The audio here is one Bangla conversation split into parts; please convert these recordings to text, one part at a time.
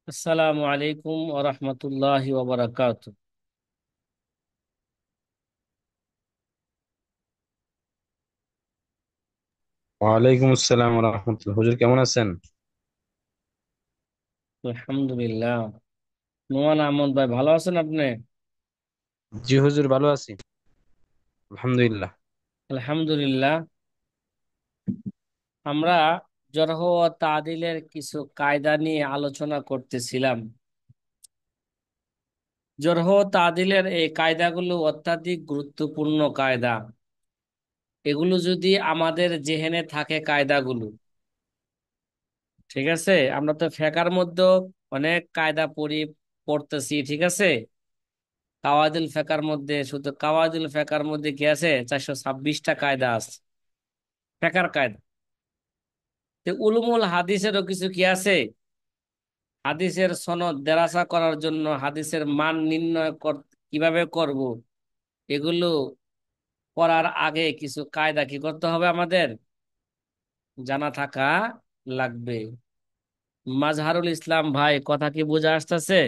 আসসালামু আলাইকুম ওয়া রাহমাতুল্লাহি ওয়া বারাকাতুহু। ওয়ালাইকুম আসসালাম রহমতুল্লাহ। হুজুর কেমন আছেন? আলহামদুলিল্লাহ। নোমান আহমদ ভাই, ভালো আছেন আপনি? জি হুজুর, ভালো আছি আলহামদুলিল্লাহ। আলহামদুলিল্লাহ। আমরা জরহ ও তাদিলের কিছু কায়দা নিয়ে আলোচনা করতেছিলাম। জরহ ও তাদিলের এই কায়দাগুলো অত্যাধিক গুরুত্বপূর্ণ কায়দা। এগুলো যদি আমাদের জেহেনে থাকে কায়দাগুলো, ঠিক আছে, আমরা তো ফিকহের মধ্যে অনেক কায়দা পড়তেছি, ঠিক আছে। কাওয়াইদুল ফিকহের মধ্যে, শুধু কাওয়াইদুল ফিকহের মধ্যে কি আছে, 426টা কায়দা আছে, ফিকহের কায়দা। তো উলুমুল হাদিসেরও কিছু কি আছে, হাদিসের সনদ দেরাসা করার জন্য, হাদিসের মান নির্ণয় কিভাবে করব, এগুলো করার আগে কিছু কায়দা কি করতে হবে, আমাদের জানা থাকা লাগবে। মাজহারুল ইসলাম ভাই, কথা কি বোঝা আসতেছে?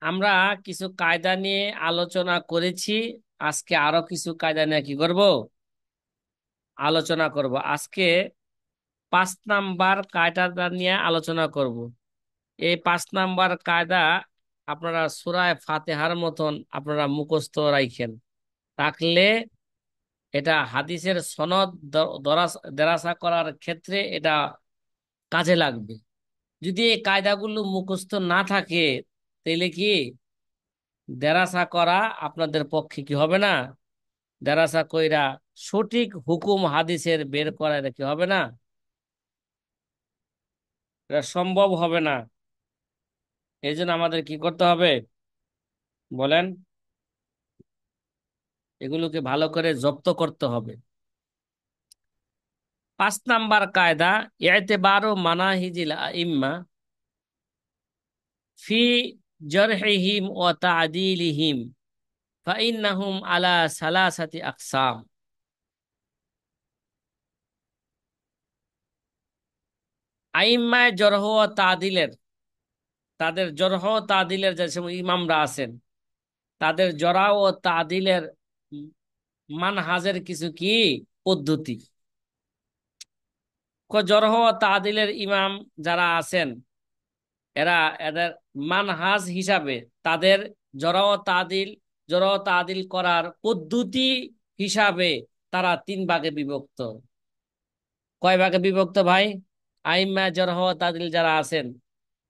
আমরা কিছু কায়দা নিয়ে আলোচনা করেছি, আজকে আরো কিছু কায়দা নিয়ে কি করব, আলোচনা করব। আজকে 5 নাম্বার কায়দাটা নিয়ে আলোচনা করব। এই 5 নাম্বার কায়দা আপনারা সূরা ফাতিহার মতন আপনারা মুখস্থ রাখেন, রাখলে এটা হাদিসের সনদ দেরাসা করার ক্ষেত্রে এটা কাজে লাগবে। যদি এই কায়দাগুলো মুখস্থ না থাকে, তাহলে কি দেরাসা করা আপনাদের পক্ষে কি হবে না, দেরাসা কইরা সঠিক হুকুম হাদিসের বের করা এটা কি হবে না, এটা সম্ভব হবে না। এই জন্য আমাদের কি করতে হবে বলেন, এগুলোকে ভালো করে জব্দ করতে হবে। 5 নাম্বার কায়দা, ইতিবারু মানাহিজিল আইম্মা ফি জারহিহিম ওয়া তা'দীলিহিম ফাইন্নাহুম আলা সালাসাতি আকসাম। আইম্মায়ে জরহ ও তাদিলের, তাদের জরহ ও তাদিলের যে সব ইমামরা আছেন, তাদের জরা ও তাদিলের মানহাজের কিছু কি পদ্ধতি। জরহ ও তাদিলের ইমাম যারা আছেন, এরা এদের মানহাজ হিসাবে তাদের জরা ও তাদিল, জরা ও তাদিল করার পদ্ধতি হিসাবে তারা 3 ভাগে বিভক্ত। কয় ভাগে বিভক্ত ভাই? আইম্মা জরহ ও তাদিল যারা আছেন,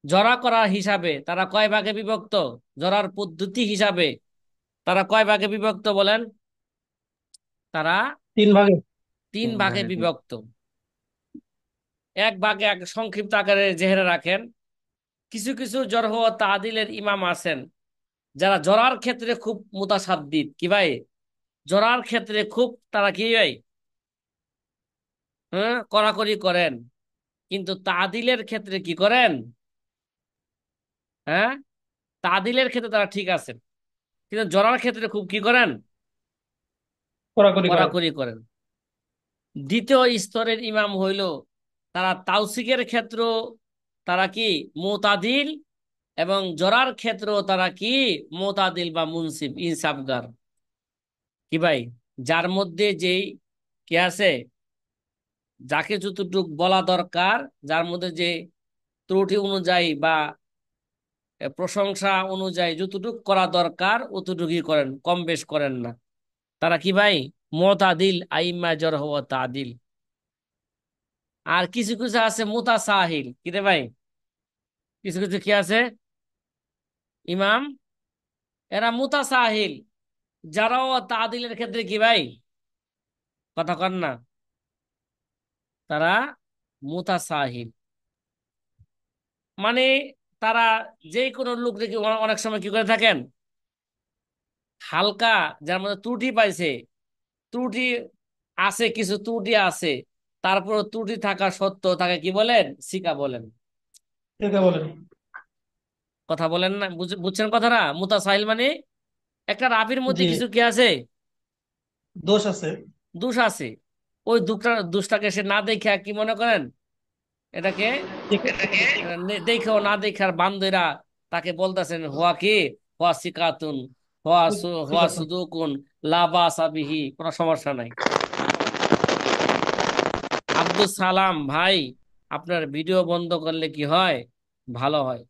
জরা করার হিসাবে তারা কয় ভাগে বিভক্ত, জরার পদ্ধতি হিসাবে তারা কয় ভাগে বিভক্ত বলেন? তারা তিন ভাগে। তিন তিন ভাগে ভাগে বিভক্ত। এক ভাগে, এক সংক্ষিপ্ত আকারে জেহেরে রাখেন। কিছু কিছু জরহ ও তাদিলের ইমাম আছেন যারা জরার ক্ষেত্রে খুব মুতাসাদ্দিদ, কি ভাই, জরার ক্ষেত্রে খুব তারা কি ভাই, হ্যাঁ, কড়াকড়ি করেন। কিন্তু তাদিলের ক্ষেত্রে কি করেন, হ্যাঁ, তাদিলের ক্ষেত্রে তারা ঠিক আছেন, কিন্তু জরার ক্ষেত্রে খুব কি করেন, কড়াকড়ি করেন। কড়াকড়ি করেন। দ্বিতীয় স্তরের ইমাম হইল, তারা তাওসিকের ক্ষেত্র তারা কি মুতাদিল, এবং জরার ক্ষেত্র তারা কি মুতাদিল বা মুনসিফ ইনসাফগার, কি ভাই, যার মধ্যে যেই কি আছে, যাকে যতটুক বলা দরকার, যার মধ্যে যে ত্রুটি অনুযায়ী বা প্রশংসা অনুযায়ী যতটুক করা দরকার অতটুকুই করেন, কম বেশ করেন না। তারা কি ভাই মুতাদিল, আইম্মা জরহ ওয়া তাদিল। আর কিছু কিছু আছে মুতাসাহিল, কি রে ভাই, কিছু কিছু কি আছে ইমাম, এরা মুতাসাহিল, যারাও তাদিলের ক্ষেত্রে কি ভাই, কথা কন না, তারা মুতাসাহিল। মানে তারা যে কোনো লোক দেখে অনেক সময় কি করে থাকেন, হালকা, যার মধ্যে ত্রুটি পাইছে, ত্রুটি আছে, কিছু ত্রুটি আছে, তারপর ত্রুটি থাকা সত্ত্বেও তাকে কি বলেন, সিকা বলেন। এটাকে বলেন। কথা বলেন না, বুঝছেন কথাটা? মুতাসাহিল মানে একটা রাবির মধ্যে জি, কিছু কি আছে, দোষ আছে। দোষ আছে, ওই দুঃখটাকে সে না দেখে কি মনে করেন, এটাকে দেখেও না দেখার বান্দরা তাকে বলতেছেন হুয়া কি, হুয়া সিকাতুন, হুয়া সুদুকুন, লা বাসা বিহি, কোনো সমস্যা নাই। আব্দুল সালাম ভাই, আপনার ভিডিও বন্ধ করলে কি হয়? ভালো হয়।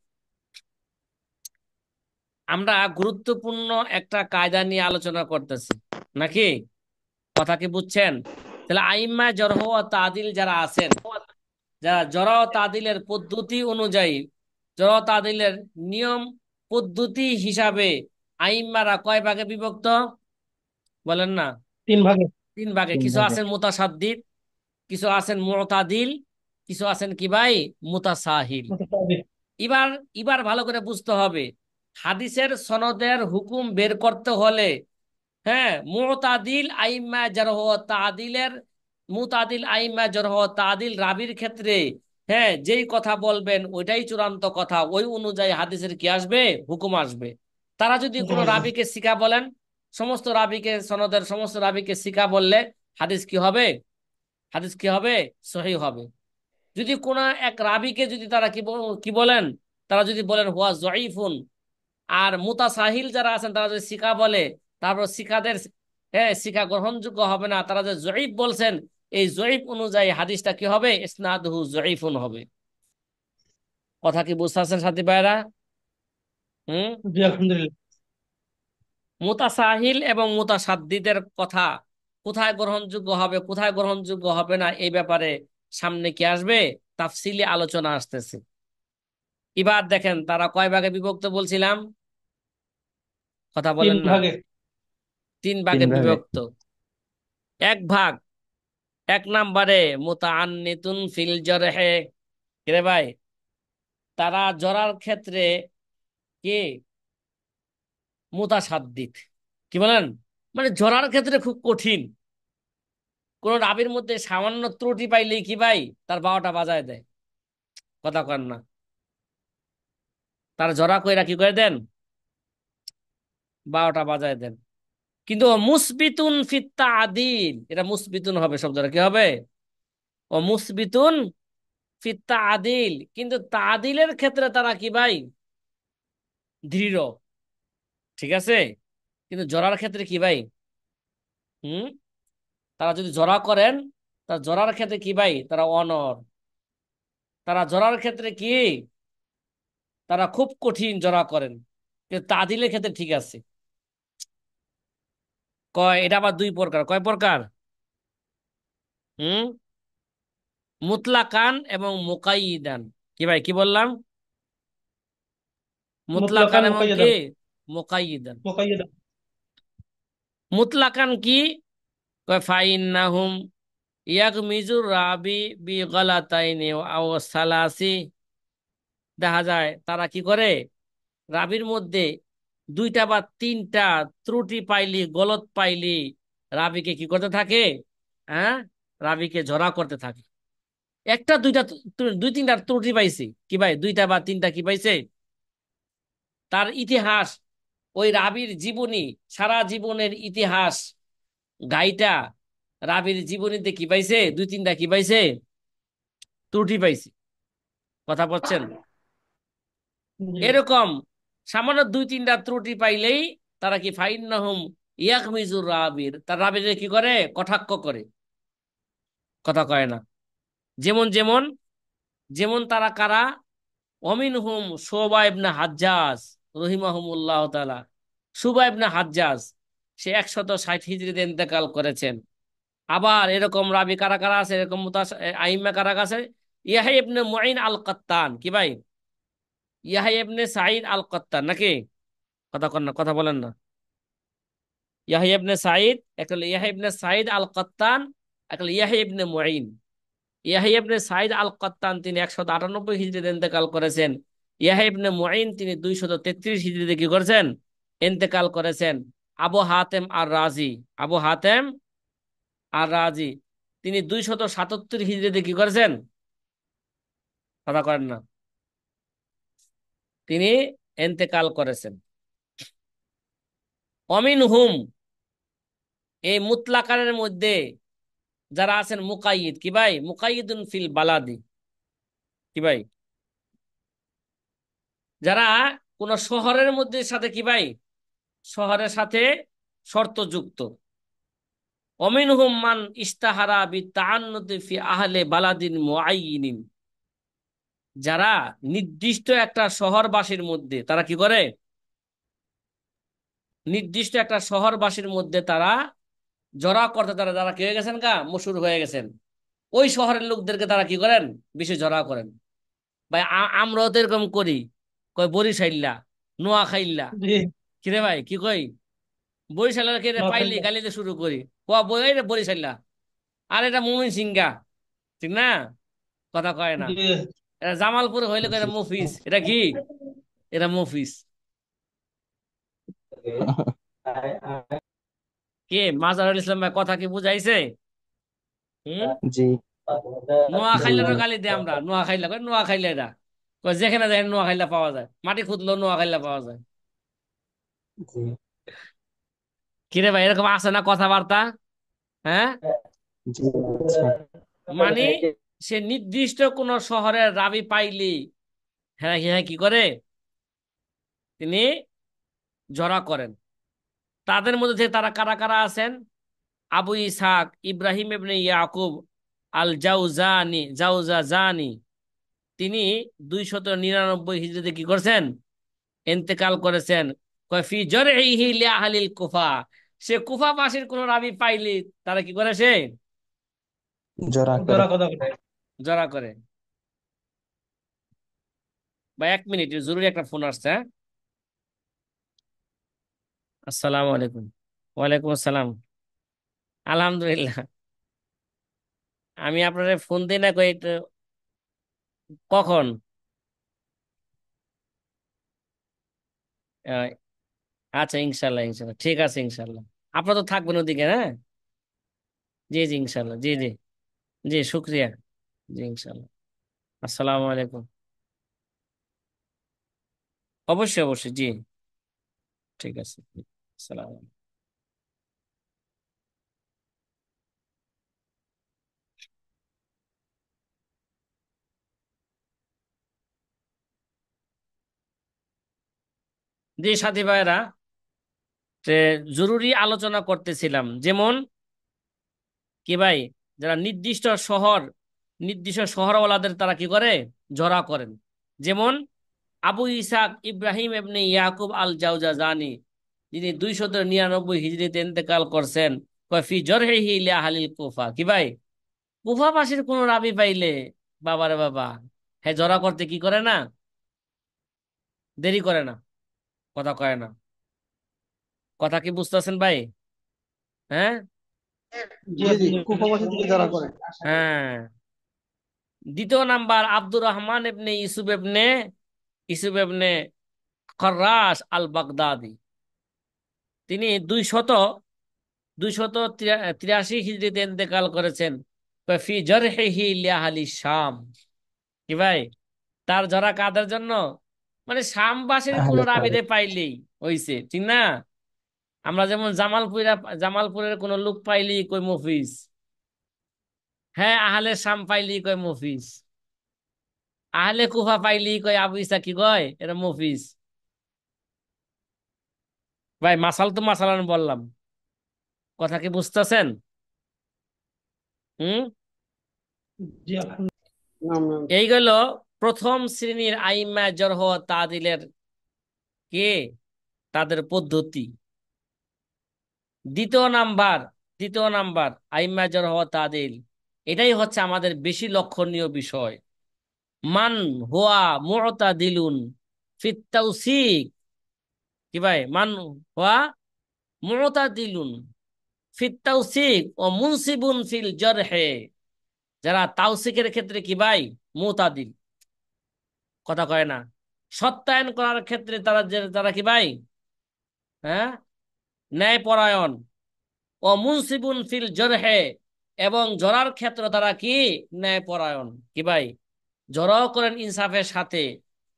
আমরা গুরুত্বপূর্ণ একটা কায়দা নিয়ে আলোচনা করতেছি নাকি? কথা কি বুঝছেন? তাহলে আইম্মা জরহ ও তাদিল যারা আছেন, যারা জরা ও তাদিলের পদ্ধতি অনুযায়ী, জরা ও তাদিলের নিয়ম পদ্ধতি হিসাবে আইম্মারা কয় ভাগে বিভক্ত বলেন না? 3 ভাগে। তিন ভাগে। তিন কিছু ভাগে আছেন মুতাসাদ্দিদ, কিছু আছেন মুতাদিল, কিছু আছেন কি ভাই, মুতাসাহিল। মোতাসাবিহ। এবার এবার ভালো করে বুঝতে হবে, হাদিসের সনদের হুকুম বের করতে হলে, হ্যাঁ, মুতাদিল আইম্মা জারহ ও তাদিলের, মুতাদিল আইম্মা জারহ ও তাদিল রাবির ক্ষেত্রে, হ্যাঁ, যেই কথা বলবেন ওইটাই চূড়ান্ত কথা, ওই অনুযায়ী হাদিসের কি আসবে, হুকুম আসবে। তারা যদি হুকুম কোনো আসবে। রাবিকে শিখা বলেন, সমস্ত রাবিকে, সনদের সমস্ত রাবিকে শিখা বললে হাদিস কি হবে? হাদিস কি হবে? সহিহ হবে। যদি কোন এক রাবিকে যদি তারা কি বলেন, তারা যদি বলেন হুয়া জয়ীফুন, আর মুতাসাহিল যারা আছেন তারা যদি শিখা বলে, তারপর শিখাদের, হ্যাঁ, শিখা গ্রহণযোগ্য হবে না, তারা যে জয়ীফ বলছেন, এই জয়ীফ অনুযায়ী হাদিসটা কি হবে, ইসনাদুহু জয়ীফুন হবে। কথা কি বুঝতে পারছেন সাথী ভাইরা? হুম। জি, আলহামদুলিল্লাহ। মুতাসাহিল এবং মুতাসাদ্দিদের কথা কোথায় গ্রহণযোগ্য হবে, কোথায় গ্রহণযোগ্য হবে না, এই ব্যাপারে সামনে কি আসবে, তাফসিলি আলোচনা আসতেছে। এবার দেখেন তারা কয় ভাগে বিভক্ত বলছিলাম, কথা তিন বলেন না। ভাগে 3 ভাগে 3 ভাগে। বিভক্ত। এক ভাগ, এক নাম্বারে মুতাআন্নিতুন ফিল জরহে, রে ভাই, তারা জরার ক্ষেত্রে কি, মুতাসাদ্দিদ। কি বলেন? মানে জরার ক্ষেত্রে খুব কঠিন, কোন রাবির মধ্যে সামান্য ত্রুটি পাইলেই কি ভাই, তার 12টা বাজায় দেয়। কথা কন না, তার জরা কইরা কি করে দেন, 12টা বাজায় দেন। কিন্তু মুসবিতুন ফিত তাদিল, এটা মুসবিতুন হবে, শব্দটা কি হবে, ও মুসবিতুন ফিত তাদিল, কিন্তু তাদিলের ক্ষেত্রে তারা কি ভাই, দৃঢ়। ঠিক আছে? কিন্তু জরার ক্ষেত্রে কি ভাই, হুম, তারা যদি জরা করেন, তার জরার ক্ষেত্রে কি ভাই, তারা অনর। তারা জরার ক্ষেত্রে কি, তারা খুব কঠিন জরা করেন, কিন্তু তাদিলের ক্ষেত্রে ঠিক আছে। কয় এটা আবার 2 প্রকার, কয় প্রকার? হুম, মুতলাকান এবং মুকাইদান। কি ভাই, কি বললাম? মুতলাকান মুতলাকান এবং কি, মুকাইয়াদান। মুকাইদান। মুকাইয়াদান। মুতলাকান কি, কয় ফাইন্নাহুম ইয়াগমিজুর রাবি বি গলাতাইনি আও সালাসি। দেখা যায় তারা কি করে, রাবির মধ্যে 2টা বা 3টা ত্রুটি পাইলি, গলত পাইলি, রাবিকে কি করতে থাকে, হ্যাঁ, রাবিকে ঝরা করতে থাকে। একটা দুইটা 2-3টা ত্রুটি পাইছে, কি ভাই, 2টা বা 3টা কি পাইছে, তার ইতিহাস, ওই রাবির জীবনী, সারা জীবনের ইতিহাস গাইটা, রাবির জীবনীতে কি পাইছে, 2-3টা কি পাইছে, ত্রুটি পাইছে। কথা বলছেন? জি। এরকম সামান্য 2-3টা ত্রুটি পাইলেই তারা কি, ফাইন্নাহুম ইয়াকমিজুর রাবির, তার রাবির কি করে, কটাক্ষ করে। কথা কয় না। যেমন যেমন, যেমন তারা কারা, অমিনহুম শুবা ইবনে হাজ্জাজ রহিমাহুমুল্লাহ তাআলা। শুবা ইবনে হাজ্জাজ, সে 160 হিজরিতে ইন্তেকাল করেছেন। আবার এরকম রাবি কারা কারা আছে, এরকম আইম্মা কারা আছে, ইয়াহইয়া ইবনে মুঈন আল কাত্তান। কি ভাই, ইয়াহইয়া ইবনে সাঈদ আল কাত্তান নাকি? কথা কন না, কথা বলেন না। ইয়াহইয়া ইবনে সাঈদ, একটা হলো ইয়াহইয়া ইবনে সাঈদ আল কাত্তান, একটা হলো ইয়াহইয়া ইবনে মুঈন। ইয়াহইয়া ইবনে সাঈদ আল কাত্তান তিনি 198 হিজরিতে ইন্তেকাল করেছেন। ইয়াহইয়া ইবনে মুঈন তিনি 233 হিজরিতে কি করেছেন, ইন্তেকাল করেছেন। আবু হাতেম আর রাজি, আবু হাতেম আর রাজি তিনি 277 হিজরিতে কি করেছেন, কথা করেন না, তিনি ইন্তেকাল করেছেন। অমিন হুম, এই মুতলাকানের মধ্যে যারা আছেন মুকাইয়িদ, কি ভাই, মুকাইয়িদুন ফিল বালাদি, কি ভাই? যারা কোন শহরের মধ্যে সাথে কি ভাই, শহরের সাথে শর্ত যুক্ত। অমিনহুম মান ইস্তাহারা বিতাআন্নুতি ফি আহলে বালাদিন মুআয়্যিনিন, যারা নির্দিষ্ট একটা শহরবাসীর মধ্যে তারা কি করে, নির্দিষ্ট একটা শহরবাসীর মধ্যে তারা জড়া করতে, তারা যারা কি হয়ে গেছেন গা মশহুর হয়ে গেছেন, ওই শহরের লোকদেরকে তারা কি করেন, বেশি জড়া করেন। ভাই আমরাও তো এরকম করি, কই বরিশাইল্লা, নোয়াখাইল্লা, জি। কিরে ভাই কি কই, বরিশালের কে পাইলি নোয়াখালী। গালি দিয়ে শুরু করি, কোয়া বই এই রে বরিশাল্লা, আর এটা মুমিন সিংগা, ঠিক না? কথা কয় না। জি। এটা জামালপুর হইলে কয় এটা মফিস, এটা কি, এটা মফিস। কে মাজারুল ইসলাম ভাই কথা কি বুঝাইছে? হুম। জি জি নোয়াখাইলারও জি গালি দিই আমরা, নোয়াখাইলা কয় নোয়াখাইলা, এটা কয় যেখানে দেখেন নোয়াখাইলা পাওয়া যায়, মাটি খুঁদলেও নোয়াখাইলা পাওয়া যায়। জি কিরে ভাই এরকম আছে না কথাবার্তা? হ্যাঁ। জি আচ্ছা। মানে সে নির্দিষ্ট কোন শহরের রাবি পাইলি, হ্যাঁ হ্যাঁ কি করে, তিনি জড়া করেন। তাদের মধ্যে থেকে তারা কারা কারা আছেন? আবু ইসহাক ইব্রাহিম ইবনে ইয়াকুব আল জাউজাজানি, তিনি 299 হিজরিতে কি করছেন, ইন্তেকাল করেছেন। কয় ফি জরইহি লিআহলিল কুফা, সে কুফাবাসীর কোন রাবি পাইলি তারা কি করে, সে জোড়া করে। জোড়া কথা বলে। জড়া করে। বা 1 মিনিট, জরুরি একটা ফোন আসছে, হ্যাঁ। আসসালামু আলাইকুম। ওয়ালাইকুম আসসালাম। আলহামদুলিল্লাহ। আমি আপনার ফোন দিই না কই কখন, আহ, আচ্ছা ইনশাল্লাহ ইনশাল্লাহ ঠিক আছে ইনশাল্লাহ। আপনারা তো থাকবেন ওদিকে, হ্যাঁ। জি জি ইনশাল্লাহ, জি জি। জি শুক্রিয়া। জি ইনশাল্লাহ। আসসালামু আলাইকুম। অবশ্যই অবশ্যই, জি। ঠিক আছে। আসসালাম। জি সাথী ভাইরা, যে জরুরি আলোচনা করতেছিলাম, যেমন কি ভাই, যারা নির্দিষ্ট শহরওয়ালাদের তারা কি করে, জড়া করেন। যেমন আবু ইসাক ইব্রাহিম ইবনে ইয়াকুব আল জাউজাজানি, যিনি 299 হিজরিতে ইন্তেকাল করছেন। কয় ফি জরহিহি লি আহলিল কুফা, কি ভাই, কুফাবাসীর কোন রাবি পাইলে, বাবারে বাবা, হ্যাঁ জড়া করতে কি করে না, দেরি করে না, কথা কয় না। কথা কি বুঝতেছেন ভাই? হ্যাঁ। জি জি, কুফাবাসী থেকে যারা করে। হ্যাঁ। দ্বিতীয় নাম্বার আব্দুর রহমান ইবনে ইসুফ ইবনে খর্রাস আল বাগদাদি, তিনি 283 হিজরিতে ইন্তেকাল করেছেন। ফি জরহিহি লিআহলি শাম, কি ভাই, তার জরা কাদের জন্য, মানে শামবাসীর কোন আহলে রাবিরে তারিখ। পাইলেই হইছে, ঠিক না? আমরা যেমন জামালপুরের কোন লোক পাইলি কই মফিজ, হ্যাঁ আহলে শাম পাইলি কই মফিজ, আহলে কুফা পাইলি কই আবু ইসা কি কয় এটা মফিজ। ভাই মাসাল তো মাসালান বললাম, কথা কি বুঝতেছেন? হুম। জি আলহামদুলিল্লাহ। এই গেল প্রথম শ্রেণীর আইম্মা জরহ তাদিলের কে, তাদের পদ্ধতি। দ্বিতীয় নাম্বার দ্বিতীয় নাম্বার আইম্মা জরহ তাদিল, এটাই হচ্ছে আমাদের বেশি লক্ষণীয় বিষয়। মান হুয়া মুতাদিলুন ফিত তাওসিক, কি ভাই, মান হুয়া মুতাদিলুন ফিত তাওসিক ও মুনসিবুন ফিল জরহে, যারা তাওসিকের ক্ষেত্রে কি ভাই, মুতাদিল, কথা কয় না। সত্যায়ন করার ক্ষেত্রে তারা কি ভাই, হ্যাঁ, ন্যায়পরায়ণ। ও মুনসিবুন ফিল জরহে, এবং জরার ক্ষেত্রে তারা কি, ন্যায়পরায়ণ, কি ভাই, জরাও করেন ইনসাফের সাথে,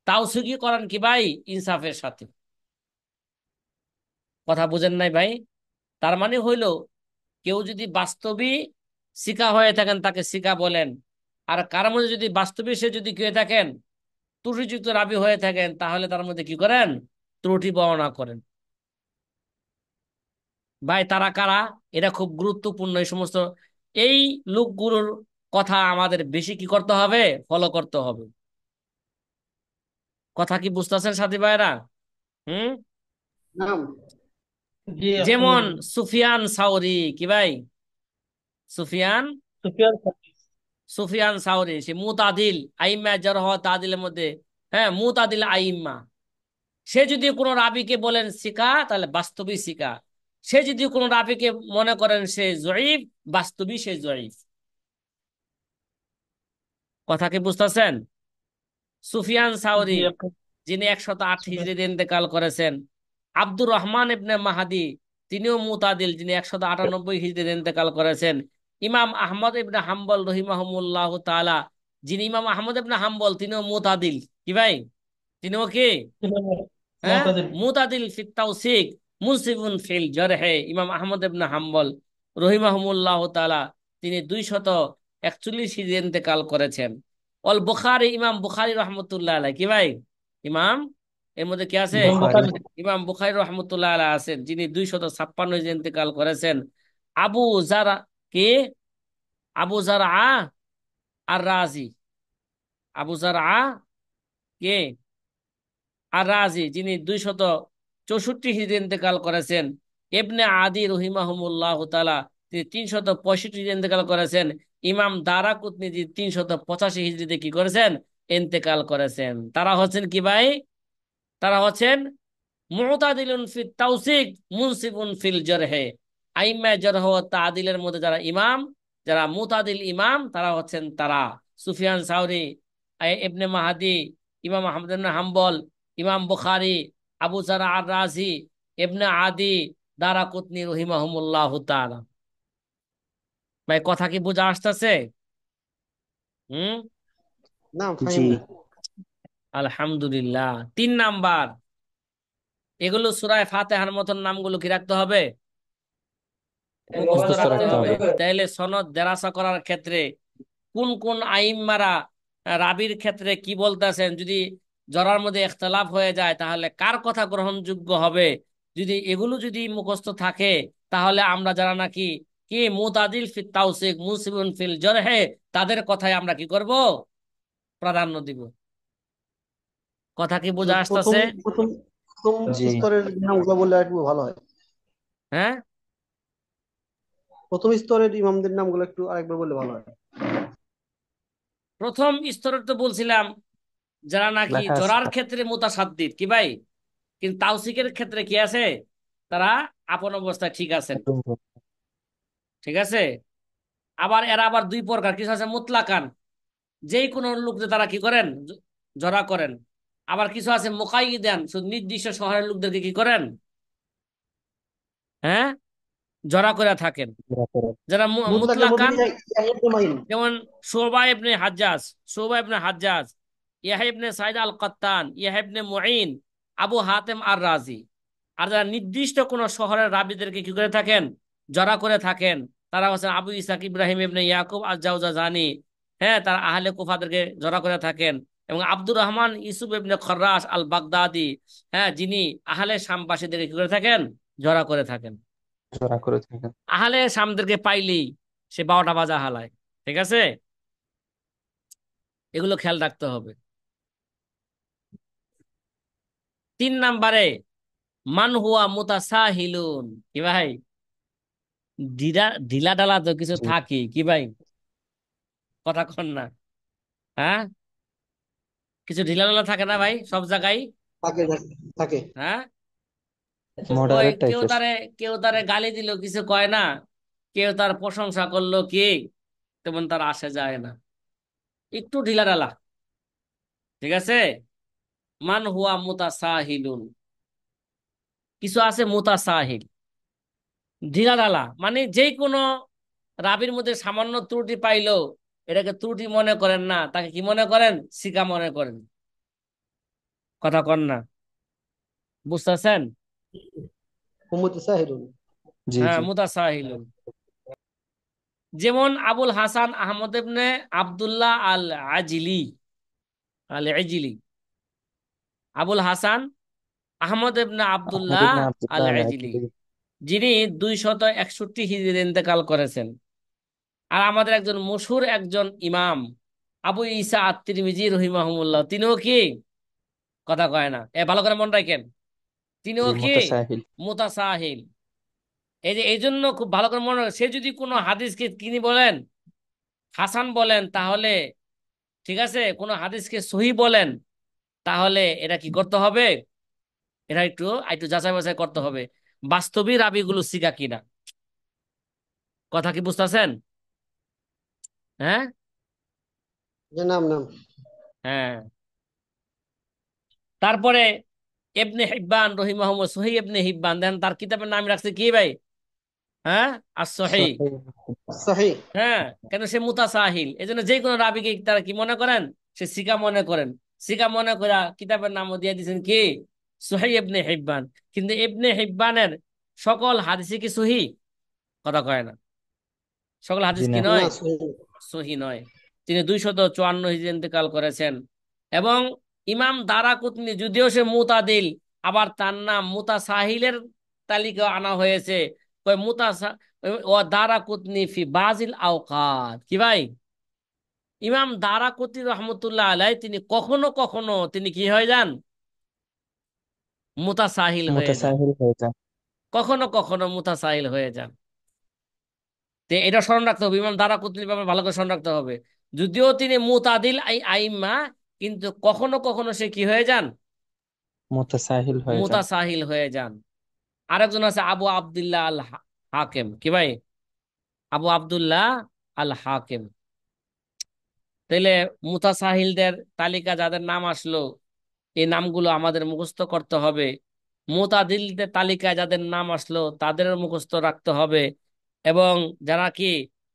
তাওসিকি করেন কি ভাই, ইনসাফের সাথে। কথা বুঝেন নাই ভাই? তার মানে হইল, কেউ যদি বাস্তবিক শিকা হয়ে থাকেন তাকে শিকা বলেন, আর কারোর মধ্যে যদি বাস্তবে সে যদি কে থাকেন, ত্রুটিযুক্ত রাবি হয়ে থাকেন, তাহলে তার মধ্যে কি করেন? ত্রুটি বর্ণনা করেন। ভাই তারা কারা? এটা খুব গুরুত্বপূর্ণ। এই সমস্ত এই লোকগুলোর কথা আমাদের বেশি কি করতে হবে? ফলো করতে হবে। কথা কি বুঝতেছেন সাথী ভাইরা? হুম। নাম। জি যেমন আলহামদুলিল্লাহ। সুফিয়ান সাউরি, কি ভাই? সুফিয়ান সুফিয়ান সাউরি। সুফিয়ান সাউরি সে মুতাদিল আইম্মা জারহ তাদিলের মধ্যে, হ্যাঁ, মুতাদিল আইম্মা। সে যদি কোনো রাবিকে বলেন শিকা, তাহলে বাস্তবিক শিকা। সে যদি কোনো রাবিকে মনে করেন সে জয়ীফ, বাস্তবিক সে জয়ীফ। কথা কি বুঝতেছেন? সুফিয়ান সাউরি জি যিনি 108 সুফিয়ান। হিজরিতে ইন্তেকাল করেছেন। আব্দুর রহমান ইবনে মাহাদি, তিনিও মুতাদিল, যিনি 198 হিজরিতে ইন্তেকাল করেছেন। ইমাম আহমদ ইবনে হাম্বল রহিমাহুমুল্লাহ তাআলা, যিনি ইমাম আহমদ ইবনে হাম্বল, তিনিও মুতাদিল। কি ভাই? তিনিও কি? হ্যাঁ, মুতাদিল। মুতাদিল ফিত তাওসিক, মুনসিফুন ফিল জারহে। ইমাম আহমদ ইবনে হাম্বল রহিমাহুমুল্লাহ তাআলা, তিনি 241 হিজরি ইন্তেকাল করেছেন। অল বুখারী, ইমাম বুখারী রহমতুল্লাহ আলাইহি। কি ভাই? ইমাম, এর মধ্যে কি আছে? ইমাম বুখারী। বুখারী। ইমাম বুখারী রহমতুল্লাহ আলাইহি আছেন, যিনি 256 হিজরি ইন্তেকাল করেছেন। আবু জারা, কি? আবু জারআ আর রাজি। আবু জারআ কে? আর রাজি, যিনি 264 হিজরি ইন্তেকাল করেছেন। ইবনে আদি রহিমাহুমুল্লাহ তাআলা, তিনি 365 হিজরি ইন্তেকাল করেছেন। ইমাম দারাকুতনি, যিনি 385 হিজরিতে কি করেছেন? ইন্তেকাল করেছেন। তারা হচ্ছেন কি ভাই? তারা হচ্ছেন মুতাদিলুন ফিত তাওসিক, মুনসিফুন ফিল জারহে। আইম্মা জারহ ও তাদিলের মধ্যে যারা ইমাম, যারা মুতাদিল ইমাম, তারা হচ্ছেন তারা সুফিয়ান সাউরি, ইবনে মাহাদি, ইমাম আহমদ ইবনে হাম্বল, ইমাম বুখারী, আবু জারআ আর রাজি, ইবনে আদি, দারাকুতনি রহিমাহুমুল্লাহ তাআলা। ভাই কথা কি বোঝা আসতেছে? হুম। নাম জি। ফাহিম না। আলহামদুলিল্লাহ। 3 নাম্বার, এগুলো সূরা ফাতিহার মতন নামগুলো কি রাখতে হবে? মুখস্থ মুখস্থ রাখতে রাখতে হবে। হবে। তাইলে সনদ দেরাসা করার ক্ষেত্রে কোন কোন আইম্মারা রাবির ক্ষেত্রে কি বলতেছেন, যদি জরার মধ্যে ইখতিলাফ হয়ে যায়, তাহলে কার কথা গ্রহণযোগ্য হবে? যদি এগুলো যদি মুখস্থ থাকে, তাহলে আমরা যারা নাকি কি মুতাদিল ফিত তাওসিক, মুনসিবুন ফিল জরহে, তাদের কথাই আমরা কি করব? প্রাধান্য দিব। কথা কি তো বোঝা প্রথম আসতেছে? প্রথম প্রথম জি। স্তরের নামগুলো বললে একটু ভালো হয়। হ্যাঁ, প্রথম স্তরের ইমামদের নামগুলো একটু আরেকবার বললে ভালো হয়। প্রথম স্তরে তো বলছিলাম যারা নাকি লেখা আছে। জরার ক্ষেত্রে মুতাসাদ্দিদ, কি ভাই? কিন্তু তাওসিকের ক্ষেত্রে কি আছে? তারা আপন অবস্থায় ঠিক আছেন। ঠিক আছে। আবার এরা আবার দুই প্রকার, কিছু আছে মুতলাকান, যেই কোনো লোকদের তারা কি করেন? জরা করেন। আবার কিছু আছে মুকাইয়িদান, শুধু নির্দিষ্ট শহরের লোকদেরকে কি করেন? হ্যাঁ, জরা করে থাকেন। যারা মুতলাকের মধ্যে মুতলাকান, কি ইয়াহিয়া ইবনে মাইন? যেমন শুবা ইবনে হাজ্জাজ, শুবা ইবনে হাজ্জাজ, ইয়াহয়া ইবনে সাইদ আল কাত্তান, ইয়াহয়া ইবনে মুঈন, আবু হাতেম আর রাজি। আর যারা নির্দিষ্ট কোন শহরের রাবিদেরকে কি করে থাকেন? জরা করে থাকেন, তারা হচ্ছেন আবু ইসাক ইব্রাহিম ইবনে ইয়াকুব আল জাওজাজানি। হ্যাঁ, তারা আহলে কুফাদেরকে জরা করে থাকেন। এবং আব্দুর রহমান ইউসুফ ইবনে খর্রাস আল বাগদাদি, হ্যাঁ, যিনি আহলে শামবাসীদেরকে কি করে থাকেন? জরা করে থাকেন। জোড়া করে থাকেন। আহলে শামদেরকে পাইলেই সে 12টা বাজা হালায়। ঠিক আছে, এগুলো খেয়াল রাখতে হবে। 3 নাম্বারে, মান হুয়া মুতাসাহিলুন। কি ভাই? ঢিলা ঢিলা ঢালা তো কিছু জি। থাকে, কি ভাই? কথা কন না। হ্যাঁ, কিছু ঢিলা ঢালা থাকে না ভাই সব জায়গায়? থাকে থাকে থাকে। হ্যাঁ, ওই মডারেট কেউ টাইপের। তারে কেউ তারে গালি দিল, কিছু কয় না। কেউ তার প্রশংসা করলো, কি তেমন তার আসে যায় না, একটু ঢিলা ঢালা। ঠিক আছে। মান হুয়া মুতাসাহিলুন। কিছু আছে মুতাসাহিল, ঢিলা ঢালা, মানে যে কোনো রাবির মধ্যে সামান্য ত্রুটি পাইলো, এটাকে ত্রুটি মনে করেন না, তাকে কি মনে করেন? শিকা মনে করেন। কথা কন না, বুঝতেছেন? মুতাসাহিলুন। জি হ্যাঁ, জি। মুতাসাহিলুন। যেমন আবুল হাসান আহমদ ইবনে আব্দুল্লাহ আল আজিলি, আল আজিলি, আবুল হাসান আহমদ ইবনে আহমদ আব্দুল্লাহ ইবনে আল আব্দুল্লাহ আল আজিলি, আজলি। যিনি 261 হিজরিতে ইন্তেকাল করেছেন। আর আমাদের একজন মশহুর একজন ইমাম আবু ঈসা আত-তিরমিজি রহিমাহুল্লাহ, তিনিও কি, কথা কয় না, ভালো করে মনে রাখেন, তিনিও জি, কি মুতাসাহিল। মুতাসাহিল। এই যে এই জন্য খুব ভালো করে মনে রাখেন, সে যদি কোনো হাদিসকে তিনি বলেন হাসান বলেন, তাহলে ঠিক আছে, কোনো হাদিসকে সহি বলেন, তাহলে এটা কি করতে হবে, এটা একটু একটু যাচাই বাছাই করতে হবে, বাস্তবিক রাবিগুলো শিখা কিনা। কথা কি বুঝতেছেন? হ্যাঁ, যে নাম নাম হ্যাঁ। তারপরে ইবনে হিব্বান রহিমাহুল্লাহ, সহি ইবনে হিব্বান, দেন তার কিতাবের নাম রাখছে কি ভাই? হ্যাঁ, আর-সহি। সহিহ। সহি। হ্যাঁ, কেন সে মুতাসাহিল, এই জন্য যে কোনো রাবিকে তারা কি মনে করেন, সে সিকা মনে করেন, সিকা মনে করে কিতাবের নামও দিয়ে দিয়েছেন কি, সহি ইবনে হিব্বান। কিন্তু ইবনে হিব্বানের সকল হাদিসই কি সহি? কথা কয় না, সকল জি হাদিস কি না। না, নয়, সহি। সহি নয়। তিনি 254 হিজরি ইন্তেকাল করেছেন। এবং ইমাম দারাকুতনি, যদিও সে মুতাদিল, আবার তার নাম মুতাসাহিলের তালিকা আনা হয়েছে। কয় মুতাসা ও দারাকুতনি ফি বাজিল আওকাত, কি ভাই, ইমাম দারাকুতনি রহমতুল্লাহ আলাই তিনি কখনো কখনো তিনি কি হয়ে যান, মুতাসাহিল হয়ে যান, মুতাসাহিল হয়ে যায়। কখনো কখনো মুতাসাহিল হয়ে যান। তো এটা স্মরণ রাখতে হবে, ইমাম দারাকুতনির ব্যাপারে ভালো করে স্মরণ রাখতে হবে। যদিও তিনি মুতাদিল আইম্মা, কিন্তু কখনো কখনো সে কি হয়ে যান, মুতাসাহিল হয়ে যায়। মুতাসাহিল হয়ে যান। আরেকজন আছে আবু আব্দুল্লাহ আল হাকিম, কি ভাই, আবু আব্দুল্লাহ আল হাকিম। তাইলে মুতাসাহিলদের তালিকা যাদের নাম আসলো, এই নামগুলো আমাদের মুখস্থ করতে হবে। মুতাদিলদের তালিকায় যাদের নাম আসলো তাদের মুখস্থ রাখতে হবে। এবং যারা কি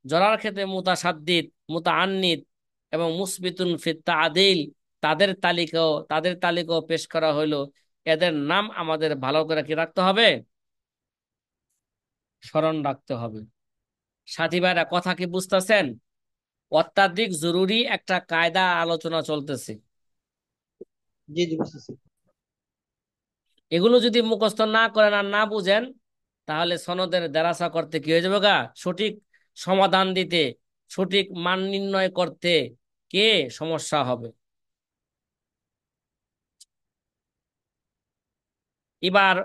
জরার ক্ষেত্রে মুতাসাদ্দিদ, মুতাআন্নিত এবং মুসবিতুন ফিত তাদিল, তাদের তালিকাও পেশ করা হইলো। এদের নাম আমাদের ভালো করে কি রাখতে হবে, স্মরণ রাখতে হবে। সাথী ভাইরা, কথা কি বুঝতেছেন? অত্যাধিক জরুরি একটা কায়দা আলোচনা চলতেছে। জি জি, বুঝতেছি। এগুলো যদি মুখস্থ না করেন আর না বুঝেন, তাহলে সনদের দেরাসা করতে কি হয়ে যাবে গা, সঠিক সমাধান দিতে, সঠিক মান নির্ণয় করতে কে সমস্যা হবে। এবার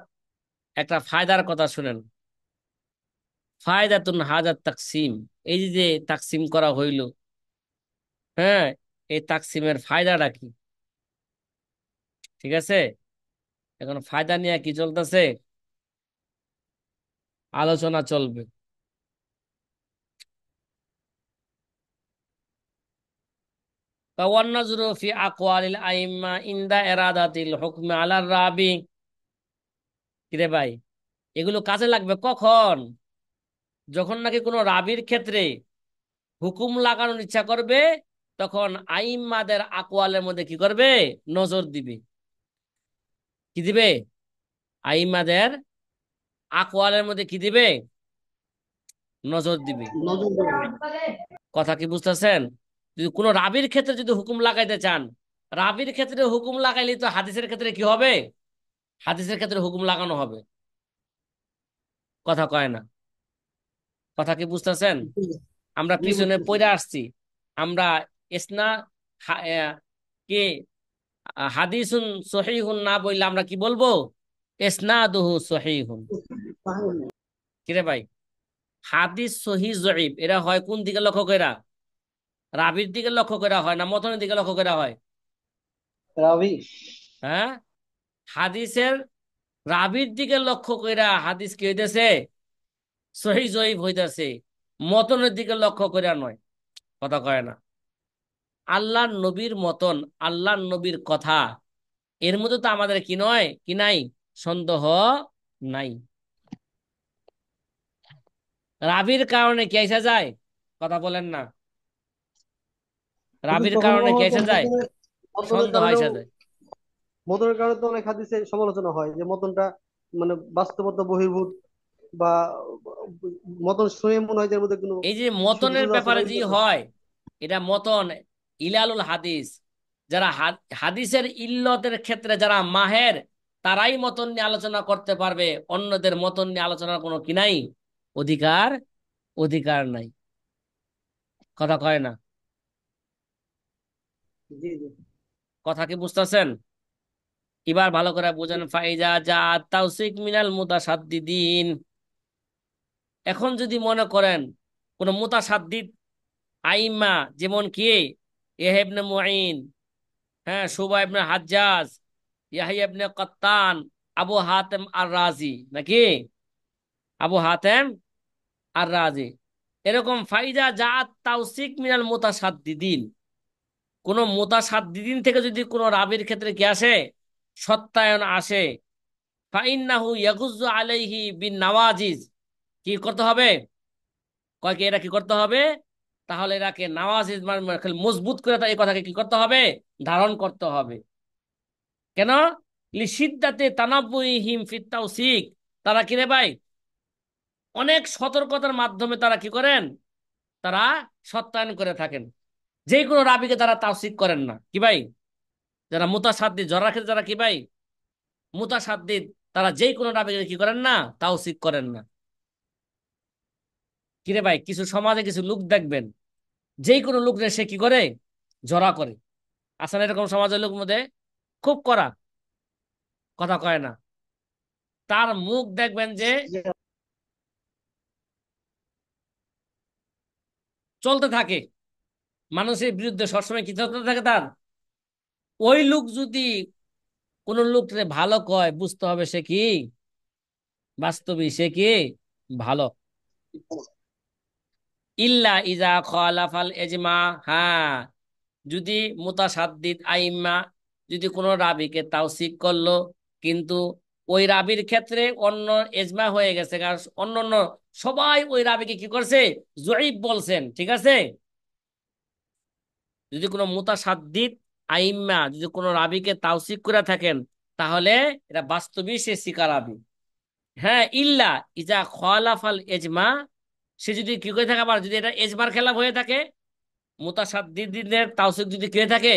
একটা ফায়দার কথা শুনেন। ফায়দাতুন হাজার তাকসিম, এই যে তাকসিম করা হইল, হ্যাঁ, এই তাকসিমের ফায়দাটা কি, ঠিক আছে? এখন ফায়দা নিয়ে কি চলতেছে, আলোচনা চলবে। ওয়ান-নাজরু ফি আকওয়ালিল আইম্মা ইনদা ইরাদাতিল হুকমি আলার রাবি। কিরে ভাই, এগুলো কাজে লাগবে কখন? যখন নাকি কোনো রাবির ক্ষেত্রে হুকুম লাগানোর ইচ্ছা করবে, তখন আইম্মাদের আকওয়ালের মধ্যে কি করবে, নজর দিবে। কি দিবে? আইম্মাদের আকওয়ালের মধ্যে কি দিবে, নজর দিবে। নজর দেবেন। কথা কি বুঝতেছেন? যদি কোনো রাবির ক্ষেত্রে যদি হুকুম লাগাইতে চান, রাবির ক্ষেত্রে হুকুম লাগাইলে তো হাদিসের ক্ষেত্রে কি হবে, হাদিসের ক্ষেত্রে হুকুম লাগানো হবে। কথা কয় না, কথা কি বুঝতেছেন? আমরা জি, পিছনে বুঝতেছি। পড়ে আসছি। আমরা ইসনা কি হাদিসুন সহিহুন না বললে আমরা কি বলবো, ইসনাদুহু সহিহুন। কিরে ভাই, হাদিস সহি জয়ীফ এরা হয় কোন দিকে লক্ষ্য কইরা, রাবির দিকে লক্ষ্য করা হয় না মতনের দিকে লক্ষ্য করা হয়? রাবি। হ্যাঁ, হাদিসের রাবির দিকে লক্ষ্য কইরা হাদিস কি হইতেছে, সহি জয়ীফ হইতেছে, মতনের দিকে লক্ষ্য কইরা নয়। কথা কয় না। আল্লাহর নবীর মতন, আল্লাহর নবীর কথা, এর মধ্যে তো আমাদের কি নয়, কি নাই, সন্দেহ নাই। রাবির কারণে কি আইসা যায়, কথা বলেন না, কিন্তু রাবির কখনো কারণে কি কখনো তো আইসা যায়, মতনের সন্দেহ কারণেও, আইসা যায়। মতনের কারণে তো অনেক হাদিসে সমালোচনা হয় যে মতনটা মানে বাস্তবতা বহির্ভূত, বা মতন শুনে মনে হয় যে এর মধ্যে কোনো এই যে মতনের সুযোগ আছে বা ব্যাপারে যে ইল্ল আছে। হয়, এটা মতন ইলালুল হাদিস, যারা হাদিসের ইল্লতের ক্ষেত্রে যারা মাহের, তারাই মতন নিয়ে আলোচনা করতে পারবে। অন্যদের মতন নিয়ে আলোচনার কোনো কি নাই, অধিকার অধিকার নাই। কথা কয় না? জি জি। কথা কি বুঝতেছেন? এবার ভালো করে বুঝেন। ফাইজা যা তাওসিক মিনাল মুতাসাদ্দিদিন। এখন যদি মনে করেন কোন মুতাসাদ্দিদ আইম্মা, যেমন কি ইহয়া ইবনে মুঈন, হ্যাঁ, শুবা ইবনে হাজ্জাজ, ইয়াহইয়া ইবনে কাত্তান, আবু হাতেম আর রাজি, নাকি আবু হাতেম আর রাজি, এরকম ফাইজা জাআত তাওসিক মিনাল মুতাসাদ্দিদিন, কোন মুতাসাদ্দিদিন থেকে যদি কোন রাবির ক্ষেত্রে কি আসে, সত্যায়ন আসে, ফাইন্নাহু ইয়াগুজ্জু আলাইহি বিন নাওয়াজিজ, কি করতে হবে? কয় কি এরা কি করতে হবে? তাহলে এরাকে নাওয়াজিজ মানে খালি মজবুত করে এই কথাকে কি করতে হবে? ধারণ করতে হবে। কেন? লিসিদ্দাতে তানাব্বুহিম ফিত তাওসিক, তারা কি রে ভাই, অনেক সতর্কতার মাধ্যমে তারা কি করেন, তারা সত্যায়ন করে থাকেন। যে কোনো রাবিকে তারা তাওসিক করেন না, কি ভাই? যারা মুতাসাদ্দিদ যারা রাখে, যারা কি ভাই মুতাসাদ্দিদ, তারা যে কোনো রাবিকে কি করেন না, তাওসিক করেন না। কিরে ভাই, কিছু সমাজে কিছু লোক দেখবেন, যে কোনো লোক সে কি করে, জড়া করে। আসলে এরকম সমাজের লোক মধ্যে খুব কড়া, কথা কয় না। তার মুখ দেখবেন যে চলতে থাকে, মানুষের বিরুদ্ধে সবসময় কি চলতে থাকে তার। ওই লোক যদি কোন লোককে ভালো কয়, বুঝতে হবে সে কি বাস্তবিক সে কি ভালো। ইল্লা ইজা খালাফাল এজমা, হ্যাঁ, যদি মুতাসাদ্দিদ আইম্মা যদি কোন রাবিকে তাওসিক করলো, কিন্তু ওই রাবির ক্ষেত্রে অন্য এজমা হয়ে গেছে, কারণ অন্য অন্য সবাই ওই রাবিকে কি করছে, জয়ীফ বলছেন, ঠিক আছে। যদি কোনো মুতাসাদ্দিদ আইম্মা যদি কোনো রাবিকে তাওসিক করে থাকেন, তাহলে এটা বাস্তবিক সে শিকার রাবি। হ্যাঁ, ইল্লা ইজা খালাফাল এজমা, সে যদি কি করে থাকে, আবার যদি এটা এজমার খেলাফ হয়ে থাকে, মুতাসাদ্দিদের তাওসিক যদি কি হয়ে থাকে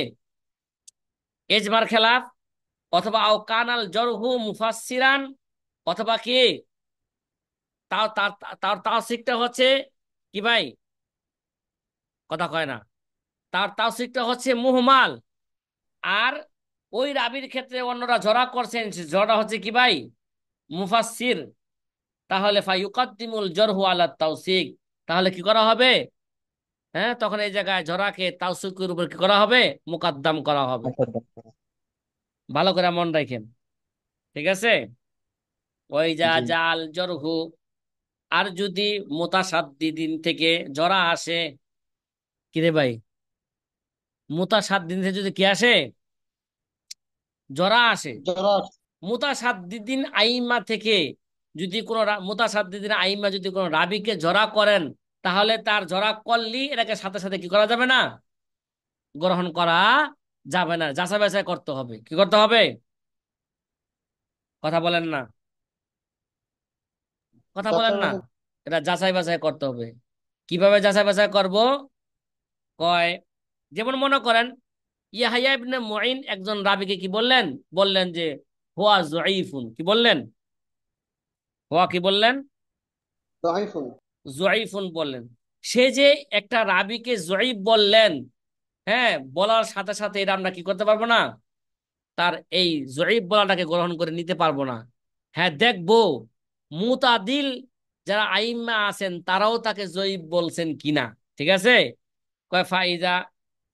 এজমার খেলাফ, অথবা আও কানাল জরহু মুফাসসিরান, অথবা কি তার তার তার তাওসিকটা হচ্ছে কি ভাই, কথা কয় না, তার তাওসিকটা হচ্ছে মুহমাল, আর ওই রাবির ক্ষেত্রে অন্যরা জড়া করছেন, সে জড়া হচ্ছে কি ভাই, মুফাসসির, তাহলে ফায়ুকাদ্দিমুল জরহু আলা তাওসিক, তাহলে কি করা হবে? হ্যাঁ, তখন এই জায়গায় জরাকে তাওসিকের উপর কি করা হবে, মুকাদ্দাম করা হবে। ভালো করে মন রাখেন, ঠিক আছে। ওই যা জি। জাল জরহু, আর যদি মুতাসাদ্দিদিন থেকে জরা আসে, কিরে ভাই, মুতাসাদ্দিদিন থেকে যদি কি আসে, জরা আসে, যারা মুতাসাদ্দিদিন আইম্মা থেকে যদি কোন মুতাসাদ্দিদিন আইম্মা যদি কোন রাবিকে জরা করেন, তাহলে তার জরা করলি এটাকে সাথে সাথে কি করা যাবে না, গ্রহণ করা যাবে না, যাচাই বাছাই করতে হবে। কি করতে হবে? কথা বলেন না, কথা বলেন যাচাই না। বাছাই। এটা যাচাই বাছাই করতে হবে। কিভাবে যাচাই বাছাই করব? কয়, যেমন মনে করেন ইয়াহইয়া ইবনে মুঈন একজন রাবীকে কি বললেন, বললেন যে হুয়া যঈফুন, কি বললেন, হুয়া কি বললেন, দাইফুন। যঈফুন বললেন। সে যে একটা রাবীকে যঈফ বললেন, হ্যাঁ, বলার সাথে সাথে এটা আমরা কি করতে পারবো না, তার এই জয়ীফ বলাটাকে গ্রহণ করে নিতে পারবো না। হ্যাঁ, দেখবো মুতাদিল যারা আইম্মা আছেন তারাও তাকে জয়ীফ বলছেন কিনা, ঠিক আছে। কয় ফাইজা,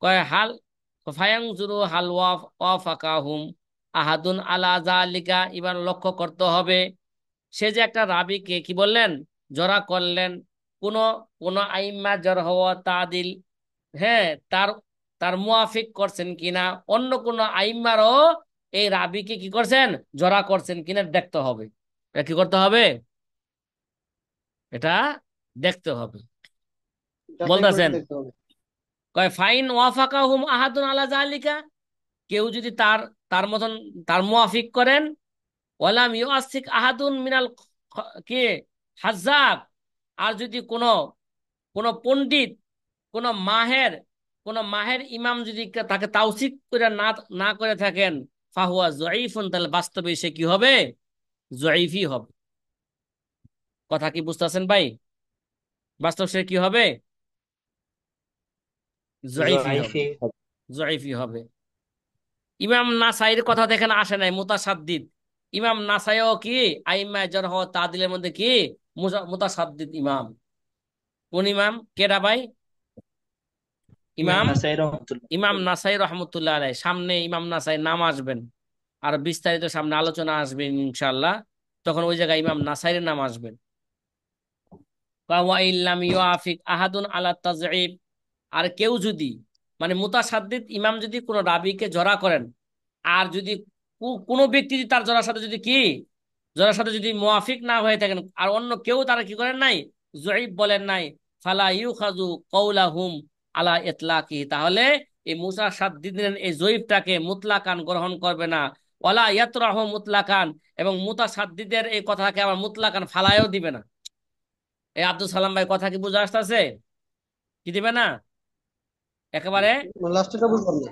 কয় হাল, ফায়াংজুরু হাল ওয়াফাকাহুম আহাদুন আলা যালিকা, এবার লক্ষ্য করতে হবে, সে যে একটা রাবীকে কি বললেন, জরা করলেন, কোন কোন আইম্মা জর হওয়া তাদিল, হ্যাঁ, তার তার মুয়াফিক করছেন কিনা, অন্য কোন আইম্মারও এই রাবিকে কি করছেন, জরা করছেন কিনা দেখতে হবে। এটা কি করতে হবে? এটা দেখতে হবে। যাচাই করে বলতেছেন, দেখতে হবে। কয় ফাইন ওয়াফাকাহুম আহাদুন আলা যালিকা, কেউ যদি তার তার মতন তার মুয়াফিক করেন, ওয়ালাম ইউআসিক আহাদুন মিনাল কি হাজ্জাক, আর যদি কোনো কোনো পণ্ডিত, কোনো মাহের, কোনো মাহের ইমাম যদি তাকে তাওসীক করে না না করে থাকেন, ফাহুয়া যঈফুন, তাহলে বাস্তবে সে কি হবে? যঈফই হবে। কথা কি বুঝতেছেন ভাই? বাস্তব সে কি হবে? যঈফই হবে, জয়ফি। যঈফই হবে। ইমাম নাসাইর কথা দেখেন আসে নাই, মুতাসাদ্দিদ। ইমাম নাসাইও কি আইম্মায়ে জারহ ওয়া তা'দিলের মধ্যে কি মুতাসাদ্দিদ ইমাম। কোন ইমাম? কেডা ভাই? ইমাম ইমাম নাসাই রহমতুল্লাহ। ইমাম নাসাই রহমতুল্লাহ আলাইহ। সামনে ইমাম নাসাই নাম আসবেন, আর বিস্তারিত সামনে আলোচনা আসবে ইনশাআল্লাহ, তখন ওই জায়গায় ইমাম নাসাইয়ের নাম আসবেন। ওয়া ইল্লাম ইউআফিক আহাদুন আলা তাযঈব, আর কেউ যদি, মানে মুতাসাদ্দিদ ইমাম যদি কোনো রাবীকে জড়া করেন, আর যদি কোনো ব্যক্তি যদি তার জড়ার সাথে যদি কি, জড়ার সাথে যদি মুয়াফিক না হয়ে থাকেন, আর অন্য কেউ তারা কি করেন নাই, যঈফ বলেন নাই, ফালা ইউখাযু কওলাহুম আলা ইতলাকি, তাহলে এই মুতাসাদ্দিদের এই যঈফটাকে মুতলাকান গ্রহণ করবে না। ওয়ালা ইয়াতরাহু মুতলাকান, এবং মুতাসাদ্দিদের এই কথাকে আবার মুতলাকান ফালায়ও দিবে না। এই আব্দুল সালাম ভাই, কথা কি বুঝে আসতেছে? কি দিবে না একেবারে? লাস্টেটা বুঝলাম না।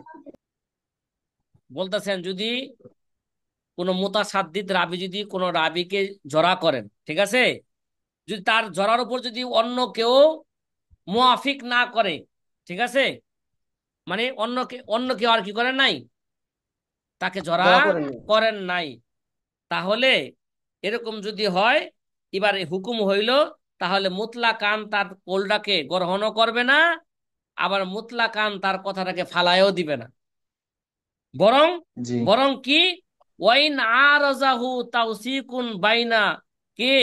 বলতেছেন যদি কোনো মুতাসাদ্দিদ রাবী যদি কোনো রাবীকে জড়া করেন, ঠিক আছে, যদি তার জড়ার উপর যদি অন্য কেউ মুয়াফিক না করে, ঠিক আছে, মানে অন্য কেউ আর কি করেন নাই, তাকে জড়া ধরা করেন না। করেন নাই, তাহলে এরকম যদি হয়, এবারে হুকুম হইল, তাহলে মুতলাকান তার কলটাকে গ্রহণও করবে না, আবার মুতলাকান তার কথাটাকে ফালায়ও দিবে না। বরং জি। বরং কি, ওয়াইন আরাজাহু তাওসিকুন বাইনা কে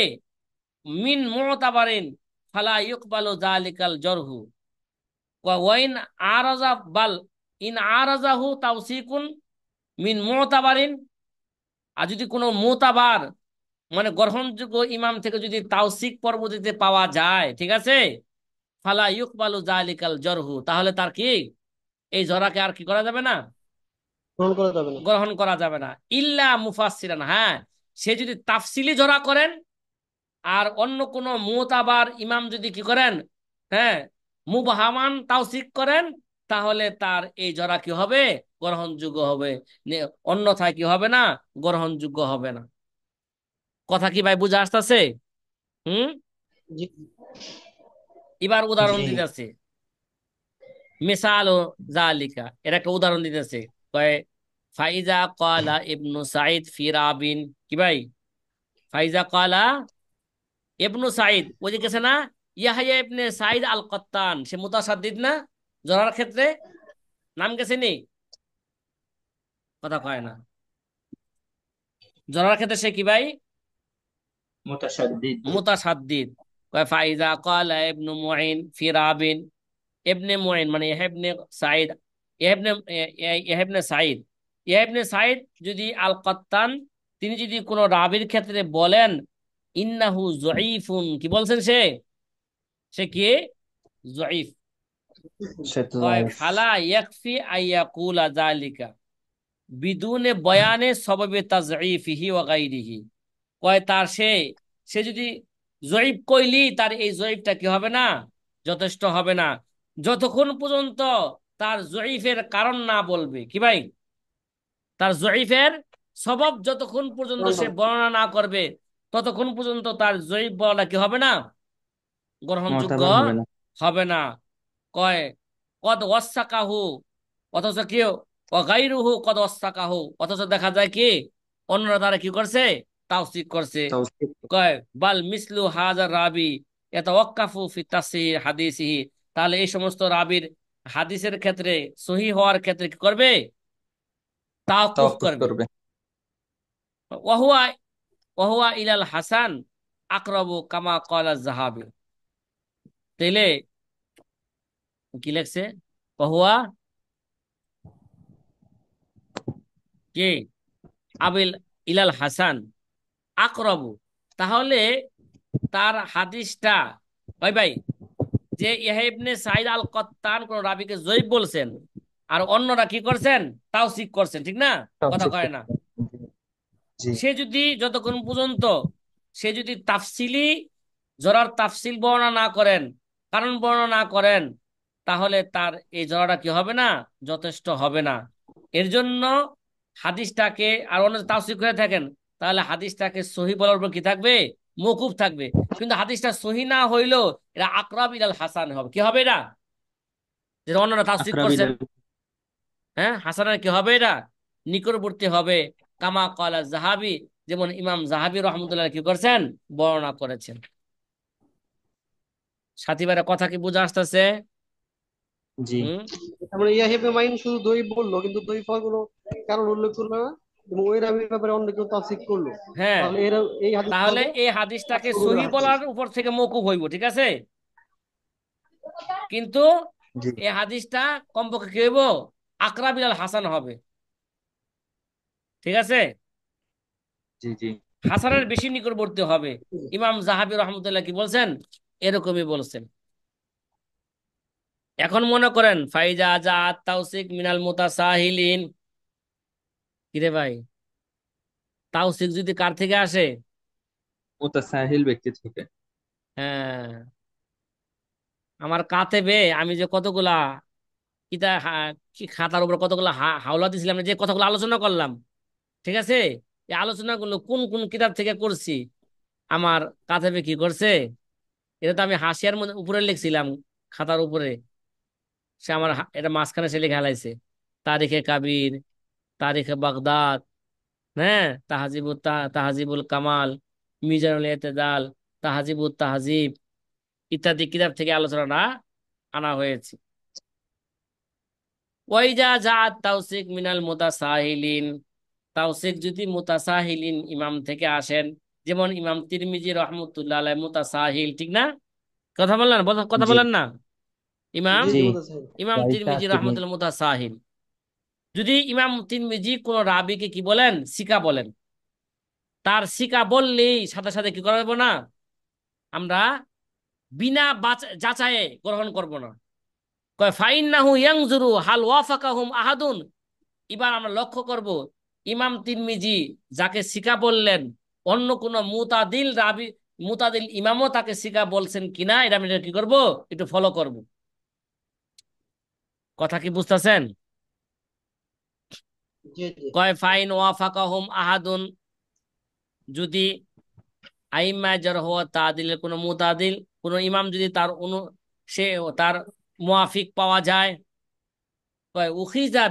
মিন মুতাবারিন ফালা ইউকবালু যালিকাল জরহু। ওয়াইন আরাজা বাল ইন আরাজাহু তাওসিকুন মিন মুতাবারিন, আর যদি কোনো মুতাবার, মানে গ্রহণযোগ্য ইমাম থেকে যদি তাওসিক পরবর্তীতে পাওয়া যায়, ঠিক আছে, ফালা ইউকবালু যালিকাল জরহু, তাহলে তার কি এই জরাকে আর কি করা যাবে না, গ্রহণ করা যাবে না। গ্রহণ করা যাবে না। ইল্লা মুফাসসিরান, হ্যাঁ, সে যদি তাফসিলি জরা করেন, আর অন্য কোন মুতাবার ইমাম যদি কি করেন, হ্যাঁ, মুবহামান তাওসিক করেন, তাহলে তার এই জরা কি হবে? গ্রহণযোগ্য হবে। অন্যথায় কি হবে না? গ্রহণযোগ্য হবে না। কথা কি ভাই বুঝে আসতেছে? হুম। জি। এবার উদাহরণ জি। দিতেছে, মিসাল ও জালিকা, এর একটা উদাহরণ দিতেছে। কয় ফাইজা ক্বালা ইবনু সাঈদ ফি রাবিন, কি ভাই? ফাইজা ক্বালা ইবনু সাঈদ, ওই যে গেছে না, ইয়াহইয়া ইবনে সাঈদ আল কত্তান, সে মুতাসাদ্দিদ না জরার ক্ষেত্রে? নাম গেছে নি? কথা কয় না। জরার ক্ষেত্রে সে কি ভাই? মুতাশাদ্দিদ। মুতাসাদ্দিদ। কয় ফাইজা ক্বালা ইবনু মুঈন ফি রাবিন, ইবনে মুঈন মানে ইবনে সাঈদ, ইবনে ইবনে সাঈদ, ইবনে সাঈদ যদি আল কত্তান, তিনি যদি কোনো রাবির ক্ষেত্রে বলেন ইন্নাহু যঈফুন, কি বলছেন সে? সে কি? যঈফ। সে তো কয় যাইফ। ফালা ইয়াকফি আইয়াকুলা যালিকা বিদুনে বয়ানে সবাবে তাযঈফিহি ওয়া গায়রিহি। কয় তার সে সে যদি জয়ীফ কইলি, তার এই জয়ীফটা কি হবে না? যথেষ্ট হবে না, যতক্ষণ পর্যন্ত তার জয়ীফের কারণ না বলবে। কি ভাই? তার জয়ীফের সবব যতক্ষণ পর্যন্ত সে বর্ণনা না করবে, ততক্ষণ পর্যন্ত তার জয়ীফ বলাটা কি হবে না? গ্রহণযোগ্য মুতাবার হবে না। হবে না। কয় কদ ওয়াসাকাহু, অথচ কেউ গায়রুহু কদ ওয়াসাকাহু, অথচ দেখা যায় কি অন্যরা তারা কি করছে? তাওসীক করছে। তাওসীক। কয় বাল মিসলু হাজার রাবি ইয়াতাওয়াক্কাফু ফি তাসহিহ হাদিসিহি, তাহলে এই সমস্ত রাবির হাদিসের ক্ষেত্রে, সহিহ হওয়ার ক্ষেত্রে কি করবে? তাওকুফ তাওয়াক্কুফ করবে। করবে। ওয়াহুয়া ওয়াহুয়া ইলাল হাসান আকরাবু কামা ক্বালা যাহাবি। তাইলে কি লেখছে? ওয়াহুয়া কি আবিল ইলাল হাসান আকরাবু, তাহলে তার হাদিসটা, ভাই ভাই, যে ইহয়া ইবনে সাঈদ আল কত্তান কোন রাবীকে যঈফ বলছেন, আর অন্যরা কি করছেন? তাওসীক করছেন, ঠিক না? কথা তাওসীক কয় না। করবে। জি। সে যদি যতক্ষণ পর্যন্ত সে যদি তাফসিলি জোড়ার তাফসিল বর্ণনা না করেন, কারণ বর্ণনা না করেন, তাহলে তার এই জোড়াটা কি হবে না? যথেষ্ট হবে না। এর জন্য হাদিসটাকে আর অন্য তাফসীর করে থাকেন, তাহলে হাদিসটাকে সহি বলার উপর কি থাকবে? মওকুফ থাকবে। কিন্তু হাদিসটা সহি না হইলেও এটা আকরাব ইলাল হাসান হবে। কি হবে এটা? যেটা অন্যরা তাফসীর আকরাবিল। করছেন, হ্যাঁ, হাসানের কি হবে এটা? নিকটবর্তী হবে। কামা কালা জাহাবি, যেমন ইমাম জাহাবি রহমতুল্লাহ কি করছেন? বর্ণনা করেছেন। সাথীবারে কথা কি বুঝে আসতেছে? জি হুম। তারপরে ইয়াহিয়া মাইন শুধু দই বললো, কিন্তু দই পাওয়ার কোনো কারণ উল্লেখ করলো না, এবং ওই রাবির ব্যাপারে অন্য কেউ তাফসীর করলো। হ্যাঁ, তাহলে এর এই হাদিসটা তাহলে হবে এই হাদিসটাকে মাসরুরের সহি হাদিস। বলার উপর থেকে মওকুফ হইব, ঠিক আছে? কিন্তু জি এই হাদিসটা কমপক্ষে কি হইব? আকরাব ইলাল হাসান হবে, ঠিক আছে? জি জি হাসানের বেশি নিকটবর্তী হবে। ইমাম জাহাবি রহমতুল্লাহ কি বলছেন? এরকমই বলছেন। এখন মনে করেন ফাইজা জাআত তাওসিক মিনাল মুতাসাহিলিন, কিরে ভাই, তাওসিক যদি কার থেকে আসে? মুতাসাহিল ব্যক্তি থেকে। হ্যাঁ, আমার কাতেবে আমি যে কতগুলা কিতা কি খাতার উপর কতগুলা হাওলা দিছিলাম, যে কথাগুলো আলোচনা করলাম, ঠিক আছে? এই আলোচনাগুলো কোন কোন কিতাব থেকে করছি, আমার কাতেবে কি করছে? এটা তো আমি হাসিয়ার মধ্যে উপরে লিখছিলাম, খাতার উপরে। সে আমার এটা মাঝখানে সে লিখে হালাইছে, তারিখে কাবির, তারিখে বাগদাদ, হ্যাঁ, তাহাজিবুল কামাল, মিজানুল এতেদাল, তাহাজিবুত তাহাজিব ইত্যাদি কিতাব থেকে আলোচনাটা আনা হয়েছে। ওয়াইজা জাআত তাওসিক মিনাল মুতাসাহিলিন, তাওসিক যদি মুতাসাহিলিন ইমাম থেকে আসেন, যেমন ইমাম তিরমিজি রহমতুল্লাহ আলাইহি মুতাসাহিল, ঠিক না? কথা বললেন, কথা জি বলেন না? ইমাম জি জি জি মুতাসাহিল। ইমাম রাইটা তিরমিজি তিনি। রহমতুল্লাহ মুতাসাহিল, যদি ইমাম তিরমিজি কোন রাবিকে কি বলেন? সিকা বলেন। তার সিকা বললেই সাথে সাথে কি করা যাবে না? আমরা বিনা যাচাইয়ে গ্রহণ করব না। কয় ফাইন্নাহু ইয়ানজুরু হাল ওয়াফাকাহুম আহাদুন। এবার আমরা লক্ষ্য করব, ইমাম তিরমিজি যাকে সিকা বললেন, অন্য কোন মুতাদিল রাবি, মুতাদিল ইমামও তাকে সিকা বলছেন কিনা, এটা আমি কি করব? একটু ফলো করব। কথা কি বুঝতেছেন? জি জি। কয় ফাইন ওয়াফাকাহুম আহাদুন, যদি আইম্মায় জারহ ওয়া তাদিলের কোন মুতাদিল, কোন ইমাম যদি তার সে তার মুয়াফিক পাওয়া যায়, কয় উখিজা